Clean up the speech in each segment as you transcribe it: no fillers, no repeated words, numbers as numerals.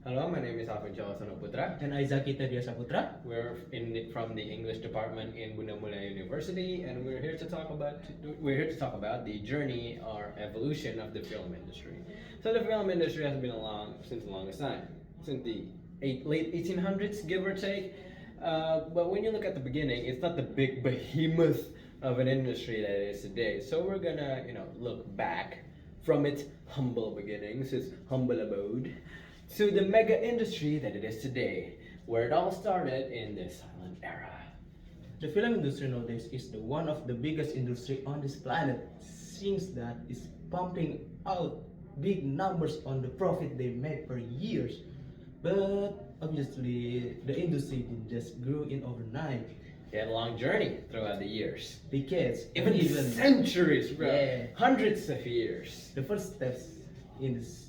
Hello, my name is Alvin Wasono Putra. And I, Zaki, Teddya, Saputra. From the English department in Bunda Mulia University, and we're here to talk about the journey or evolution of the film industry. So the film industry has been along since the longest time, since the late 1800s, give or take. But when you look at the beginning, it's not the big behemoth of an industry that it is today. So we're gonna, look back from its humble beginnings, its humble abode, to the mega industry that it is today, where it all started in the silent era. The film industry nowadays is the one of the biggest industry on this planet, since that is pumping out big numbers on the profit they make per years. But obviously, the industry didn't just grow in overnight. It had a long journey throughout the years, Decades, even centuries, bro. Yeah. Hundreds of years. The first steps in this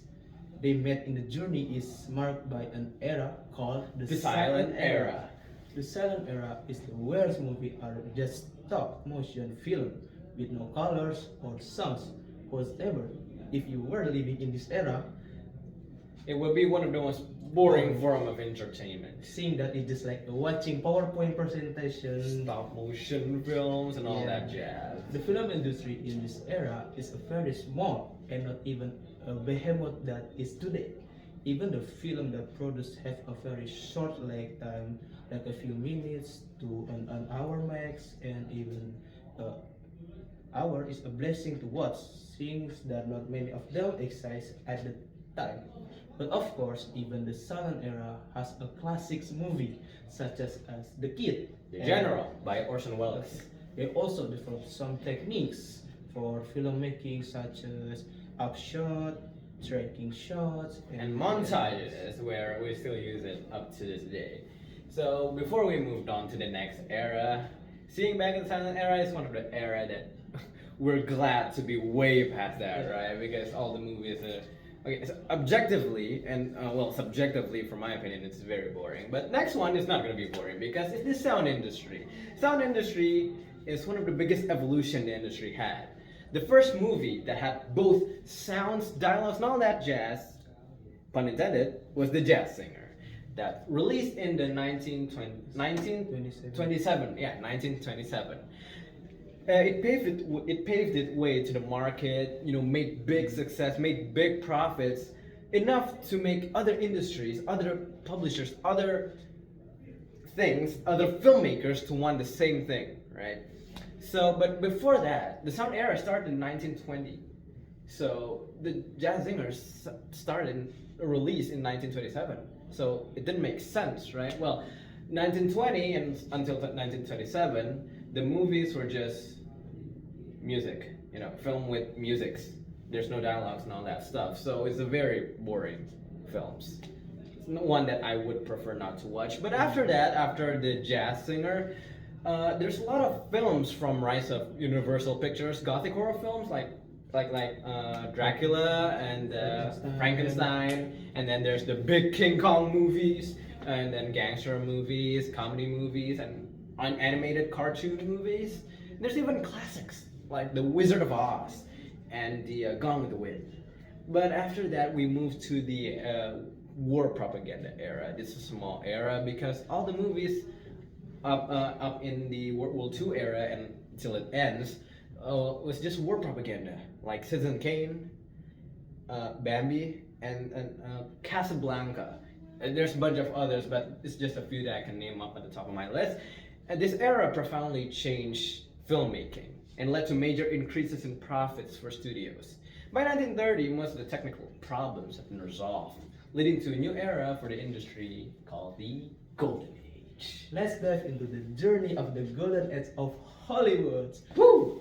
they made in the journey is marked by an era called The silent era. The silent era is the where movies are just stop motion film with no colors or sounds whatsoever. If you were living in this era, It would be one of the most boring form of entertainment. seeing that it's just like watching PowerPoint presentation. Stop motion films and all Yeah. that jazz. The film industry in this era is a very small and not even a behemoth that is today. Even the film that produced have a very short lag time, like a few minutes to an hour max, and even an hour is a blessing to watch, since that not many of them exist at the time. But of course, even the silent era has a classics movie such as The Kid, The and General by Orson Welles. they also developed some techniques for filmmaking such as upshot, tracking shots, And montages, where we still use it up to this day. So before we moved on to the next era, seeing back at the silent era is one of the era that we're glad to be way past that, right? Because all the movies are okay. So objectively and subjectively, from my opinion, it's very boring. But next one is not going to be boring because it's the sound industry. Sound industry is one of the biggest evolution the industry had. The first movie that had both sounds, dialogues, and all that jazz, pun intended, was The Jazz Singer, that released in the 1927. Yeah, 1927. It paved its way to the market. Made big success, made big profits, enough to make other industries, other publishers, other things, other filmmakers to want the same thing, right? So, but before that, the sound era started in 1920. So the Jazz Singers started released in 1927. So it didn't make sense, right? Well, 1920 and until 1927, the movies were just music, film with musics. There's no dialogues and all that stuff. So it's a very boring films. It's one that I would prefer not to watch. But after that, after The Jazz Singer, there's a lot of films from rise of Universal Pictures, gothic horror films like Dracula and Frankenstein, and then there's the big King Kong movies, and then gangster movies, comedy movies, and animated cartoon movies. There's even classics like The Wizard of Oz and the Gone with the Wind. But after that, we moved to the war propaganda era. This is a small era because all the movies up in the World War II era and until it ends was just war propaganda, like Citizen Kane, Bambi, and Casablanca. And there's a bunch of others, but it's just a few that I can name up at the top of my list. And this era profoundly changed filmmaking and led to major increases in profits for studios. By 1930, most of the technical problems have been resolved, leading to a new era for the industry called the Golden Age. let's dive into the journey of the golden age of Hollywood. Woo!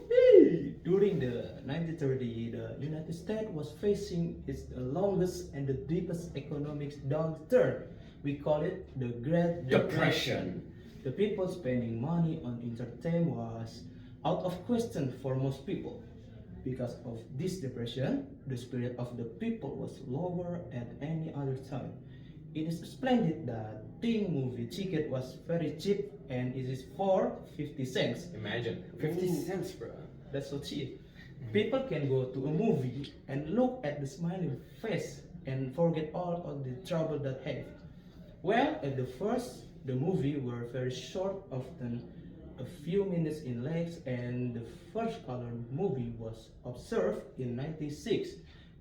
During the 1930s, the United States was facing its longest and the deepest economic downturn. We call it the Great Depression. The people spending money on entertainment was out of question for most people. Because of this depression, the spirit of the people was lower at any other time. It is splendid that the movie ticket was very cheap and it is for 50 cents. Imagine, 50 Ooh. cents, bro. That's so cheap. People can go to a movie and look at the smiling face and forget all of the trouble that have. Well, at the first, the movie were very short, often a few minutes in length, and the first color movie was observed in 96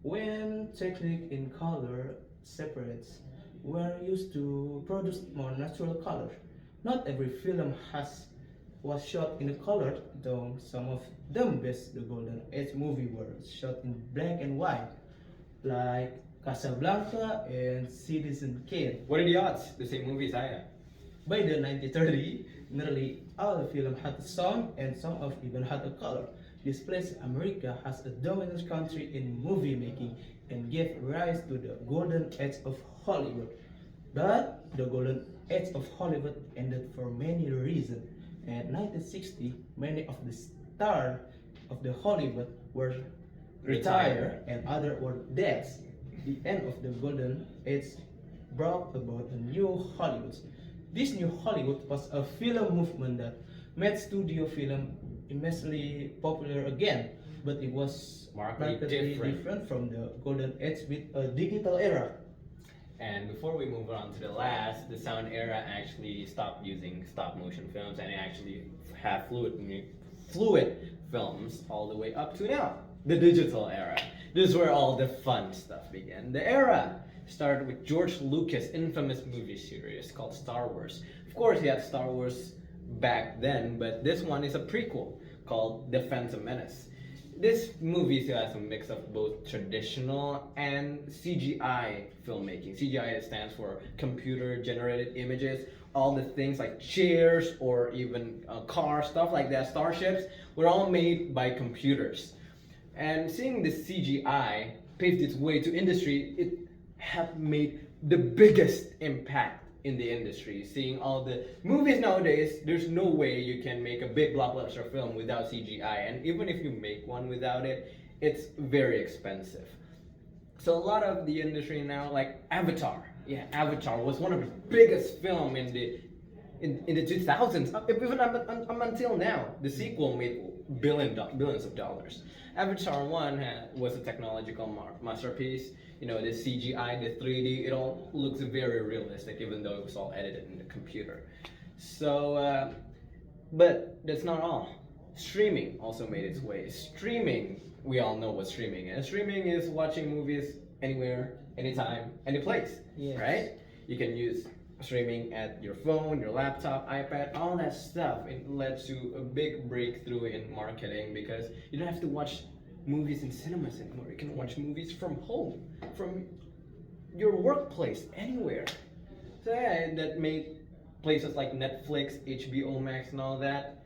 when technique in color separates were used to produce more natural color. Not every film has was shot in color, though some of them best the Golden Age movie were shot in black and white, like Casablanca and Citizen Kane. What are the odds? The same movie, Syah. By the 1930, nearly all the film had a sound and some of even had a color. This place, America, has a dominant country in movie making and gave rise to the golden age of Hollywood. But the golden age of Hollywood ended for many reasons. In 1960, many of the stars of the Hollywood were retired and others were dead. The end of the golden age brought about a new Hollywood. This new Hollywood was a film movement that made studio film immensely popular again, but it was Markedly different from the golden age with a digital era. And before we move on to the last, the sound era actually stopped using stop motion films and it actually have fluid films all the way up to now, the digital era. This is where all the fun stuff began. The era started with George Lucas' infamous movie series called Star Wars. Of course, he had Star Wars back then, but this one is a prequel called The Phantom Menace. This movie still has a mix of both traditional and CGI filmmaking. CGI stands for computer generated images. All the things like chairs or even cars, stuff like that, starships, were all made by computers. And seeing the CGI paved its way to industry, it have made the biggest impact in the industry. Seeing all the movies nowadays, there's no way you can make a big blockbuster film without CGI, and even if you make one without it, it's very expensive. So a lot of the industry now, like Avatar, yeah, Avatar was one of the biggest film in the 2000s, even up until now. The sequel made billions of dollars. Avatar 1 was a technological masterpiece. You know, the CGI, the 3D, it all looks very realistic, even though it was all edited in the computer. So, but that's not all. Streaming also made its way. Streaming, we all know what streaming is. Streaming is watching movies anywhere, anytime, any place, Yes. right? You can use streaming at your phone, your laptop, iPad, all that stuff. It led to a big breakthrough in marketing because you don't have to watch movies in cinemas anymore. You can watch movies from home, from your workplace, anywhere. So yeah, that made places like Netflix, HBO Max, and all that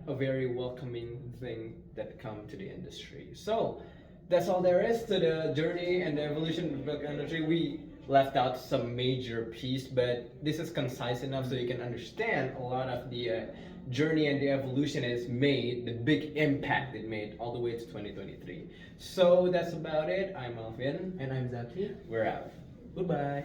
a very welcoming thing that come to the industry. So that's all there is to the journey and the evolution of the book industry. We left out some major piece, but this is concise enough so you can understand a lot of the journey and the evolution it's made, the big impact it made all the way to 2023. So that's about it. I'm Alvin. And I'm Zaki. We're out. Goodbye.